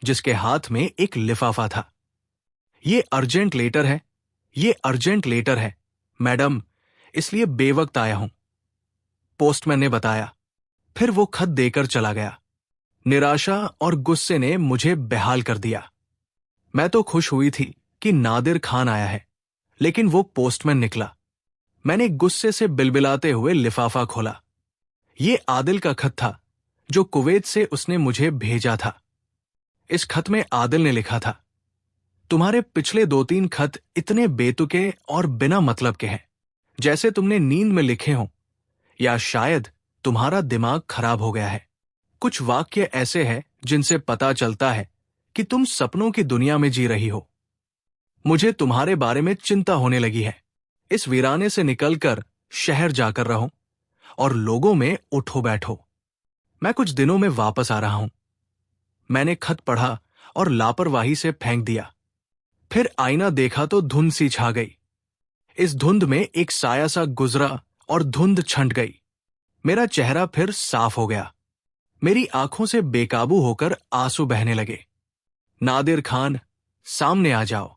A: जिसके हाथ में एक लिफाफा था। ये अर्जेंट लेटर है, ये अर्जेंट लेटर है मैडम, इसलिए बेवक्त आया हूं, पोस्टमैन ने बताया। फिर वो खत देकर चला गया। निराशा और गुस्से ने मुझे बेहाल कर दिया। मैं तो खुश हुई थी कि नादिर खान आया है, लेकिन वो पोस्टमैन निकला। मैंने गुस्से से बिलबिलाते हुए लिफाफा खोला। ये आदिल का खत था, जो कुवैत से उसने मुझे भेजा था। इस खत में आदिल ने लिखा था, तुम्हारे पिछले 2-3 खत इतने बेतुके और बिना मतलब के हैं, जैसे तुमने नींद में लिखे हों, या शायद तुम्हारा दिमाग खराब हो गया है। कुछ वाक्य ऐसे हैं जिनसे पता चलता है कि तुम सपनों की दुनिया में जी रही हो। मुझे तुम्हारे बारे में चिंता होने लगी है। इस वीराने से निकलकर शहर जाकर रहो और लोगों में उठो बैठो। मैं कुछ दिनों में वापस आ रहा हूं। मैंने खत पढ़ा और लापरवाही से फेंक दिया। फिर आईना देखा तो धुंध सी छा गई। इस धुंध में एक साया सा गुजरा और धुंध छंट गई। मेरा चेहरा फिर साफ हो गया। मेरी आंखों से बेकाबू होकर आंसू बहने लगे। नादिर खान, सामने आ जाओ,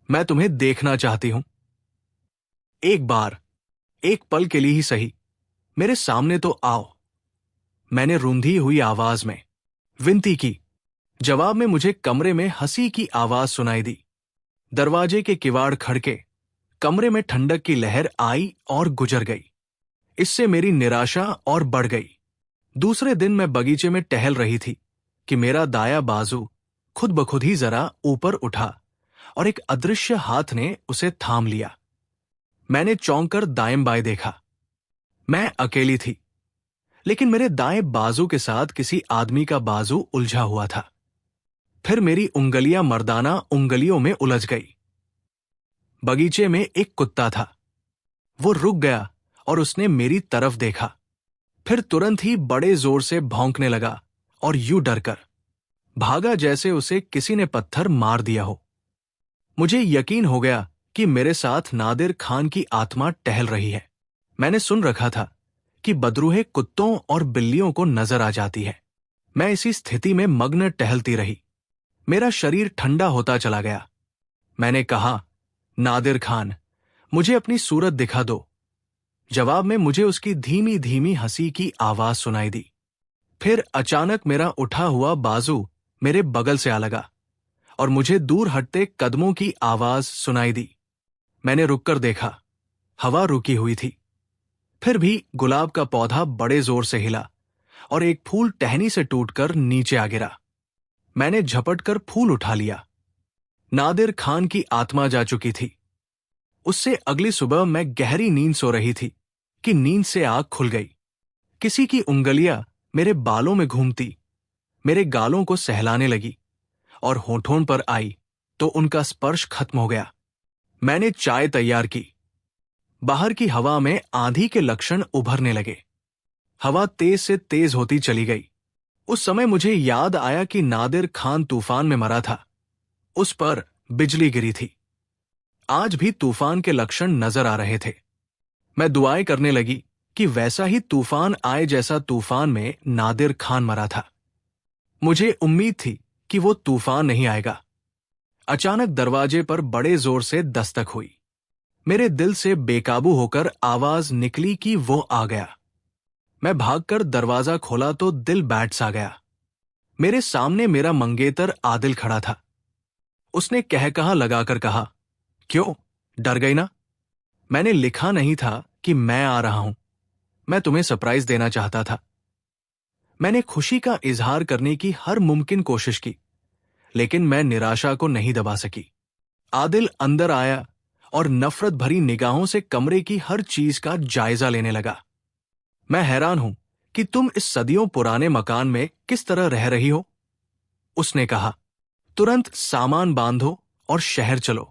A: मैं तुम्हें देखना चाहती हूं। एक बार, एक पल के लिए ही सही, मेरे सामने तो आओ, मैंने रूंधी हुई आवाज में विनती की। जवाब में मुझे कमरे में हंसी की आवाज सुनाई दी। दरवाजे के किवाड़ खड़के। कमरे में ठंडक की लहर आई और गुजर गई। इससे मेरी निराशा और बढ़ गई। दूसरे दिन मैं बगीचे में टहल रही थी कि मेरा दाया बाजू खुद ब खुद ही जरा ऊपर उठा और एक अदृश्य हाथ ने उसे थाम लिया। मैंने चौंक कर दाएं बाएं देखा। मैं अकेली थी, लेकिन मेरे दाएं बाजू के साथ किसी आदमी का बाजू उलझा हुआ था। फिर मेरी उंगलियां मर्दाना उंगलियों में उलझ गई। बगीचे में एक कुत्ता था। वो रुक गया और उसने मेरी तरफ देखा। फिर तुरंत ही बड़े जोर से भौंकने लगा और यूं डरकर भागा जैसे उसे किसी ने पत्थर मार दिया हो। मुझे यकीन हो गया कि मेरे साथ नादिर खान की आत्मा टहल रही है। मैंने सुन रखा था कि बदरूहें कुत्तों और बिल्लियों को नजर आ जाती है। मैं इसी स्थिति में मग्न टहलती रही। मेरा शरीर ठंडा होता चला गया। मैंने कहा, नादिर खान, मुझे अपनी सूरत दिखा दो। जवाब में मुझे उसकी धीमी धीमी हंसी की आवाज सुनाई दी। फिर अचानक मेरा उठा हुआ बाजू मेरे बगल से आ लगा और मुझे दूर हटते कदमों की आवाज सुनाई दी। मैंने रुककर देखा। हवा रुकी हुई थी। फिर भी गुलाब का पौधा बड़े जोर से हिला और एक फूल टहनी से टूटकर नीचे आ गिरा। मैंने झपटकर फूल उठा लिया। नादिर खान की आत्मा जा चुकी थी। उससे अगली सुबह मैं गहरी नींद सो रही थी कि नींद से आंख खुल गई। किसी की उंगलियां मेरे बालों में घूमती, मेरे गालों को सहलाने लगी और होठों पर आई तो उनका स्पर्श खत्म हो गया। मैंने चाय तैयार की। बाहर की हवा में आंधी के लक्षण उभरने लगे। हवा तेज से तेज होती चली गई। उस समय मुझे याद आया कि नादिर खान तूफान में मरा था। उस पर बिजली गिरी थी। आज भी तूफान के लक्षण नजर आ रहे थे। मैं दुआएं करने लगी कि वैसा ही तूफान आए जैसा तूफान में नादिर खान मरा था। मुझे उम्मीद थी कि वो तूफान नहीं आएगा। अचानक दरवाजे पर बड़े जोर से दस्तक हुई। मेरे दिल से बेकाबू होकर आवाज निकली कि वो आ गया। मैं भागकर दरवाजा खोला तो दिल बैठ सा गया। मेरे सामने मेरा मंगेतर आदिल खड़ा था। उसने कहकहा लगाकर कहा, क्यों, डर गई ना? मैंने लिखा नहीं था कि मैं आ रहा हूं। मैं तुम्हें सरप्राइज देना चाहता था। मैंने खुशी का इजहार करने की हर मुमकिन कोशिश की, लेकिन मैं निराशा को नहीं दबा सकी। आदिल अंदर आया और नफरत भरी निगाहों से कमरे की हर चीज का जायजा लेने लगा। मैं हैरान हूं कि तुम इस सदियों पुराने मकान में किस तरह रह रही हो, उसने कहा। तुरंत सामान बांधो और शहर चलो।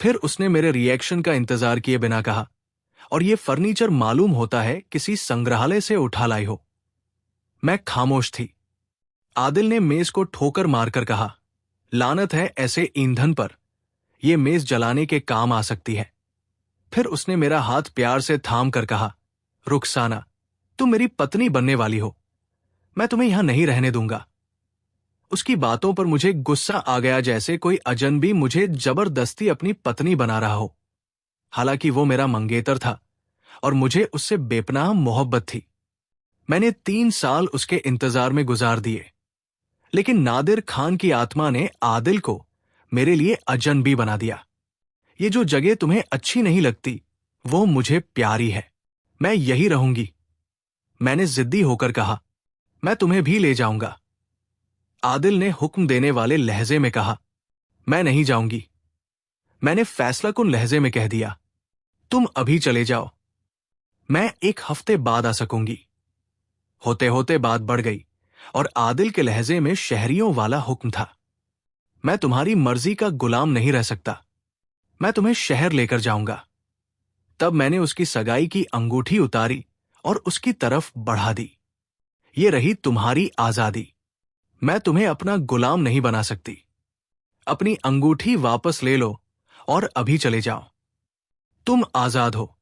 A: फिर उसने मेरे रिएक्शन का इंतजार किए बिना कहा, और ये फर्नीचर मालूम होता है किसी संग्रहालय से उठा लाई हो। मैं खामोश थी। आदिल ने मेज को ठोकर मारकर कहा, लानत है ऐसे ईंधन पर, यह मेज जलाने के काम आ सकती है। फिर उसने मेरा हाथ प्यार से थाम कर कहा, रुखसाना, तुम मेरी पत्नी बनने वाली हो। मैं तुम्हें यहां नहीं रहने दूंगा। उसकी बातों पर मुझे गुस्सा आ गया, जैसे कोई अजनबी मुझे जबरदस्ती अपनी पत्नी बना रहा हो। हालांकि वो मेरा मंगेतर था और मुझे उससे बेपनाह मोहब्बत थी। मैंने 3 साल उसके इंतजार में गुजार दिए, लेकिन नादिर खान की आत्मा ने आदिल को मेरे लिए अजनबी बना दिया। ये जो जगह तुम्हें अच्छी नहीं लगती, वो मुझे प्यारी है। मैं यही रहूंगी। मैंने जिद्दी होकर कहा, मैं तुम्हें भी ले जाऊंगा। आदिल ने हुक्म देने वाले लहजे में कहा, मैं नहीं जाऊंगी। मैंने फैसलाकुन लहजे में कह दिया, तुम अभी चले जाओ। मैं 1 हफ्ते बाद आ सकूंगी। होते होते बात बढ़ गई और आदिल के लहजे में शहरियों वाला हुक्म था, मैं तुम्हारी मर्जी का गुलाम नहीं रह सकता। मैं तुम्हें शहर लेकर जाऊंगा। तब मैंने उसकी सगाई की अंगूठी उतारी और उसकी तरफ बढ़ा दी। ये रही तुम्हारी आजादी। मैं तुम्हें अपना गुलाम नहीं बना सकती। अपनी अंगूठी वापस ले लो और अभी चले जाओ। तुम आजाद हो।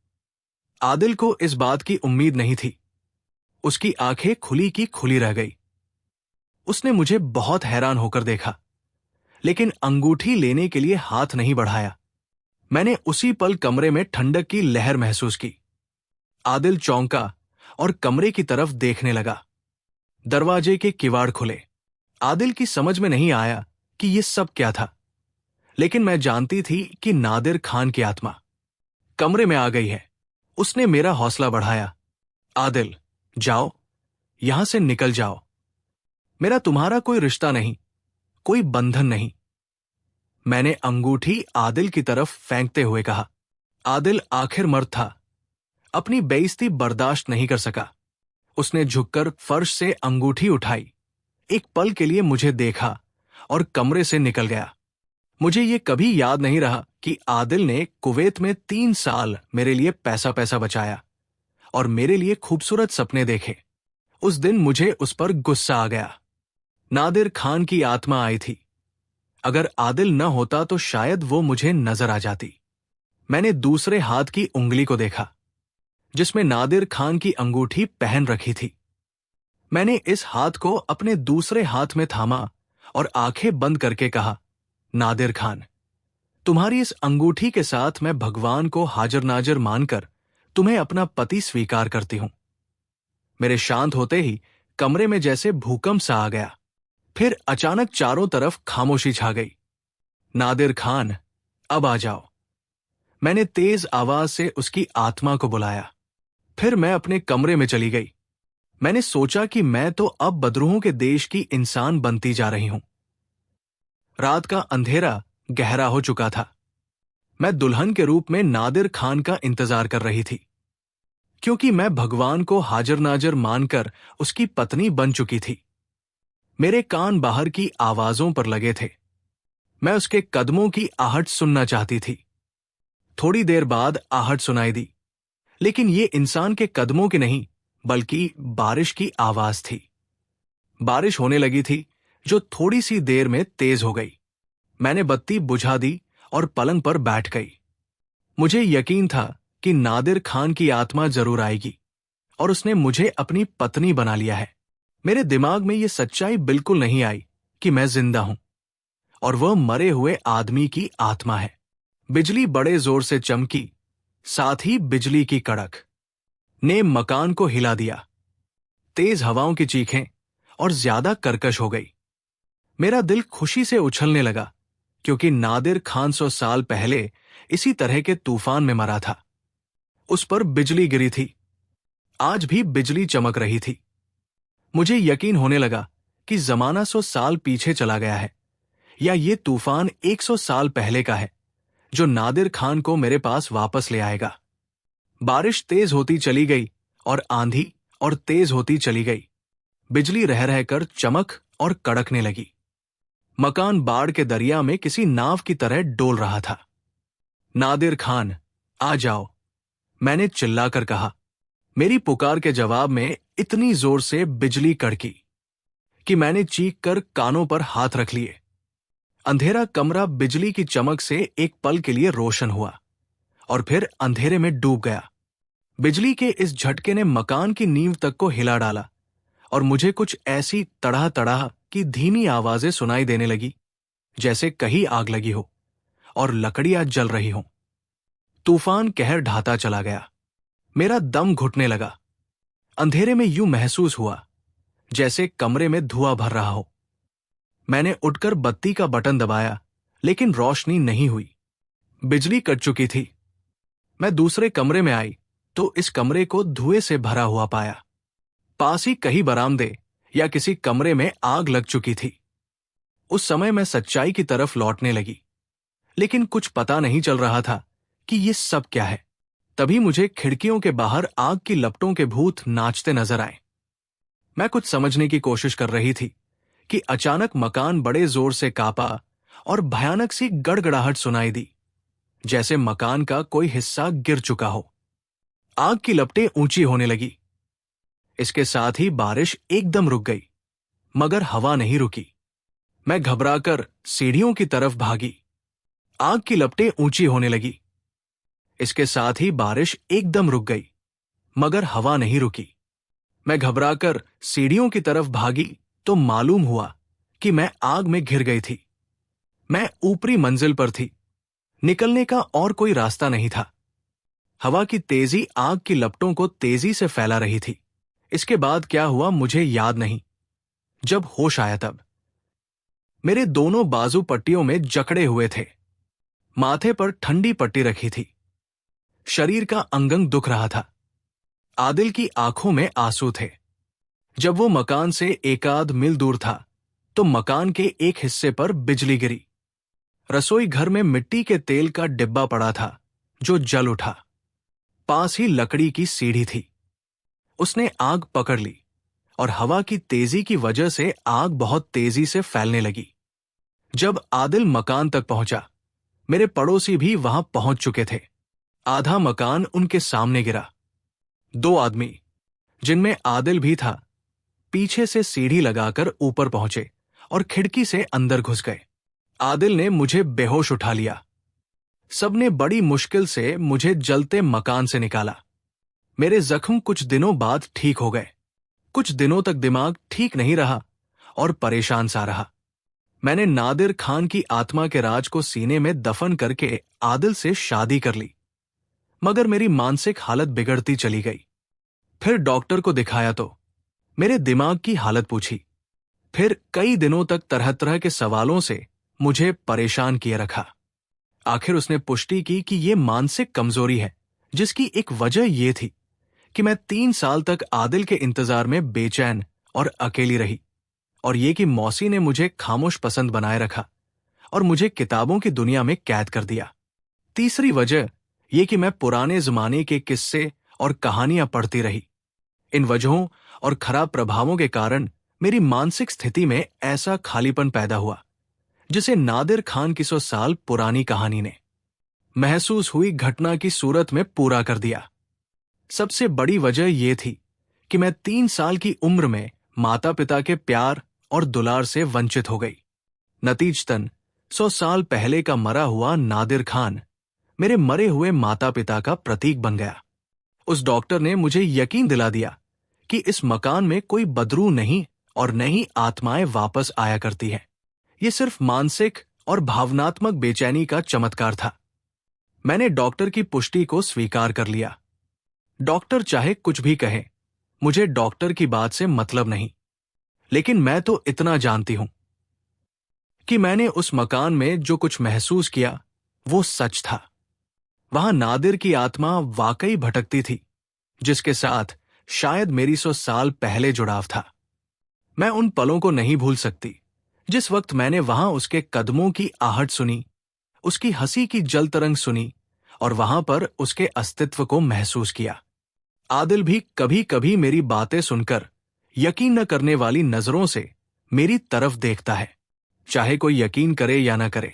A: आदिल को इस बात की उम्मीद नहीं थी। उसकी आंखें खुली की खुली रह गई। उसने मुझे बहुत हैरान होकर देखा, लेकिन अंगूठी लेने के लिए हाथ नहीं बढ़ाया। मैंने उसी पल कमरे में ठंडक की लहर महसूस की। आदिल चौंका और कमरे की तरफ देखने लगा। दरवाजे के किवाड़ खुले। आदिल की समझ में नहीं आया कि यह सब क्या था, लेकिन मैं जानती थी कि नादिर खान की आत्मा कमरे में आ गई है। उसने मेरा हौसला बढ़ाया, आदिल, जाओ, यहां से निकल जाओ। मेरा तुम्हारा कोई रिश्ता नहीं, कोई बंधन नहीं। मैंने अंगूठी आदिल की तरफ फेंकते हुए कहा। आदिल आखिर मर्द था। अपनी बेइज्जती बर्दाश्त नहीं कर सका। उसने झुककर फर्श से अंगूठी उठाई, एक पल के लिए मुझे देखा और कमरे से निकल गया। मुझे ये कभी याद नहीं रहा कि आदिल ने कुवैत में 3 साल मेरे लिए पैसा पैसा बचाया और मेरे लिए खूबसूरत सपने देखे। उस दिन मुझे उस पर गुस्सा आ गया। नादिर खान की आत्मा आई थी। अगर आदिल न होता तो शायद वो मुझे नजर आ जाती। मैंने दूसरे हाथ की उंगली को देखा जिसमें नादिर खान की अंगूठी पहन रखी थी। मैंने इस हाथ को अपने दूसरे हाथ में थामा और आंखें बंद करके कहा, नादिर खान, तुम्हारी इस अंगूठी के साथ मैं भगवान को हाजिर नाजिर मानकर तुम्हें अपना पति स्वीकार करती हूं। मेरे शांत होते ही कमरे में जैसे भूकंप सा आ गया। फिर अचानक चारों तरफ खामोशी छा गई। नादिर खान, अब आ जाओ। मैंने तेज आवाज से उसकी आत्मा को बुलाया। फिर मैं अपने कमरे में चली गई। मैंने सोचा कि मैं तो अब बदरूहों के देश की इंसान बनती जा रही हूं। रात का अंधेरा गहरा हो चुका था। मैं दुल्हन के रूप में नादिर खान का इंतजार कर रही थी, क्योंकि मैं भगवान को हाजिर नाजिर मानकर उसकी पत्नी बन चुकी थी। मेरे कान बाहर की आवाजों पर लगे थे। मैं उसके कदमों की आहट सुनना चाहती थी। थोड़ी देर बाद आहट सुनाई दी, लेकिन ये इंसान के कदमों की नहीं बल्कि बारिश की आवाज थी। बारिश होने लगी थी जो थोड़ी सी देर में तेज हो गई। मैंने बत्ती बुझा दी और पलंग पर बैठ गई। मुझे यकीन था कि नादिर खान की आत्मा जरूर आएगी और उसने मुझे अपनी पत्नी बना लिया है। मेरे दिमाग में यह सच्चाई बिल्कुल नहीं आई कि मैं जिंदा हूं और वह मरे हुए आदमी की आत्मा है। बिजली बड़े जोर से चमकी, साथ ही बिजली की कड़क ने मकान को हिला दिया। तेज हवाओं की चीखें और ज्यादा कर्कश हो गई। मेरा दिल खुशी से उछलने लगा, क्योंकि नादिर खान 100 साल पहले इसी तरह के तूफान में मरा था। उस पर बिजली गिरी थी। आज भी बिजली चमक रही थी। मुझे यकीन होने लगा कि जमाना 100 साल पीछे चला गया है, या ये तूफान 100 साल पहले का है जो नादिर खान को मेरे पास वापस ले आएगा। बारिश तेज होती चली गई और आंधी और तेज होती चली गई। बिजली रह रहकर चमक और कड़कने लगी। मकान बाढ़ के दरिया में किसी नाव की तरह डोल रहा था। नादिर खान, आ जाओ, मैंने चिल्लाकर कहा। मेरी पुकार के जवाब में इतनी जोर से बिजली कड़की कि मैंने चीख कर कानों पर हाथ रख लिए। अंधेरा कमरा बिजली की चमक से एक पल के लिए रोशन हुआ और फिर अंधेरे में डूब गया। बिजली के इस झटके ने मकान की नींव तक को हिला डाला और मुझे कुछ ऐसी तड़ाह तड़ाह की धीमी आवाजें सुनाई देने लगी जैसे कहीं आग लगी हो और लकड़ियां जल रही हों। तूफान कहर ढाता चला गया। मेरा दम घुटने लगा। अंधेरे में यूं महसूस हुआ जैसे कमरे में धुआं भर रहा हो। मैंने उठकर बत्ती का बटन दबाया, लेकिन रोशनी नहीं हुई। बिजली कट चुकी थी। मैं दूसरे कमरे में आई तो इस कमरे को धुएं से भरा हुआ पाया। पास ही कहीं बरामदे या किसी कमरे में आग लग चुकी थी। उस समय मैं सच्चाई की तरफ लौटने लगी, लेकिन कुछ पता नहीं चल रहा था कि ये सब क्या है। तभी मुझे खिड़कियों के बाहर आग की लपटों के भूत नाचते नजर आए। मैं कुछ समझने की कोशिश कर रही थी कि अचानक मकान बड़े जोर से कांपा और भयानक सी गड़गड़ाहट सुनाई दी, जैसे मकान का कोई हिस्सा गिर चुका हो। आग की लपटें ऊंची होने लगी। इसके साथ ही बारिश एकदम रुक गई, मगर हवा नहीं रुकी। मैं घबराकर सीढ़ियों की तरफ भागी। आग की लपटें ऊंची होने लगी। इसके साथ ही बारिश एकदम रुक गई, मगर हवा नहीं रुकी। मैं घबराकर सीढ़ियों की तरफ भागी तो मालूम हुआ कि मैं आग में घिर गई थी। मैं ऊपरी मंजिल पर थी। निकलने का और कोई रास्ता नहीं था। हवा की तेजी आग की लपटों को तेजी से फैला रही थी। इसके बाद क्या हुआ मुझे याद नहीं। जब होश आया तब मेरे दोनों बाजू पट्टियों में जकड़े हुए थे। माथे पर ठंडी पट्टी रखी थी। शरीर का अंगंग दुख रहा था। आदिल की आंखों में आंसू थे। जब वो मकान से एकाध मील दूर था तो मकान के एक हिस्से पर बिजली गिरी। रसोई घर में मिट्टी के तेल का डिब्बा पड़ा था जो जल उठा। पास ही लकड़ी की सीढ़ी थी। उसने आग पकड़ ली और हवा की तेजी की वजह से आग बहुत तेजी से फैलने लगी। जब आदिल मकान तक पहुंचा, मेरे पड़ोसी भी वहां पहुंच चुके थे। आधा मकान उनके सामने गिरा। 2 आदमी, जिनमें आदिल भी था, पीछे से सीढ़ी लगाकर ऊपर पहुंचे और खिड़की से अंदर घुस गए। आदिल ने मुझे बेहोश उठा लिया। सबने बड़ी मुश्किल से मुझे जलते मकान से निकाला। मेरे जख्म कुछ दिनों बाद ठीक हो गए। कुछ दिनों तक दिमाग ठीक नहीं रहा और परेशान सा रहा। मैंने नादिर खान की आत्मा के राज को सीने में दफन करके आदिल से शादी कर ली, मगर मेरी मानसिक हालत बिगड़ती चली गई। फिर डॉक्टर को दिखाया तो मेरे दिमाग की हालत पूछी। फिर कई दिनों तक तरह तरह के सवालों से मुझे परेशान किए रखा। आखिर उसने पुष्टि की कि यह मानसिक कमजोरी है, जिसकी एक वजह यह थी कि मैं 3 साल तक आदिल के इंतजार में बेचैन और अकेली रही, और ये कि मौसी ने मुझे खामोश पसंद बनाए रखा और मुझे किताबों की दुनिया में कैद कर दिया। तीसरी वजह यह कि मैं पुराने जमाने के किस्से और कहानियां पढ़ती रही। इन वजहों और खराब प्रभावों के कारण मेरी मानसिक स्थिति में ऐसा खालीपन पैदा हुआ, जिसे नादिर खान की 100 साल पुरानी कहानी ने महसूस हुई घटना की सूरत में पूरा कर दिया। सबसे बड़ी वजह यह थी कि मैं 3 साल की उम्र में माता पिता के प्यार और दुलार से वंचित हो गई। नतीजतन 100 साल पहले का मरा हुआ नादिर खान मेरे मरे हुए माता पिता का प्रतीक बन गया। उस डॉक्टर ने मुझे यकीन दिला दिया कि इस मकान में कोई बदरू नहीं और न ही आत्माएं वापस आया करती हैं। ये सिर्फ मानसिक और भावनात्मक बेचैनी का चमत्कार था। मैंने डॉक्टर की पुष्टि को स्वीकार कर लिया। डॉक्टर चाहे कुछ भी कहे, मुझे डॉक्टर की बात से मतलब नहीं। लेकिन मैं तो इतना जानती हूं कि मैंने उस मकान में जो कुछ महसूस किया वो सच था। वहां नादिर की आत्मा वाकई भटकती थी, जिसके साथ शायद मेरी 100 साल पहले जुड़ाव था। मैं उन पलों को नहीं भूल सकती जिस वक्त मैंने वहां उसके कदमों की आहट सुनी, उसकी हंसी की जल तरंग सुनी और वहां पर उसके अस्तित्व को महसूस किया। आदिल भी कभी कभी मेरी बातें सुनकर यकीन न करने वाली नजरों से मेरी तरफ देखता है, चाहे कोई यकीन करे या न करे।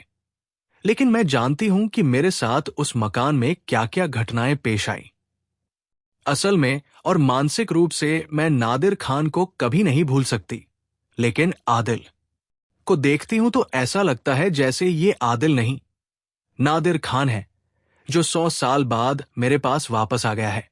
A: लेकिन मैं जानती हूं कि मेरे साथ उस मकान में क्या क्या घटनाएं पेश आई। असल में और मानसिक रूप से मैं नादिर खान को कभी नहीं भूल सकती, लेकिन आदिल को देखती हूं तो ऐसा लगता है जैसे ये आदिल नहीं, नादिर खान है, जो 100 साल बाद मेरे पास वापस आ गया है।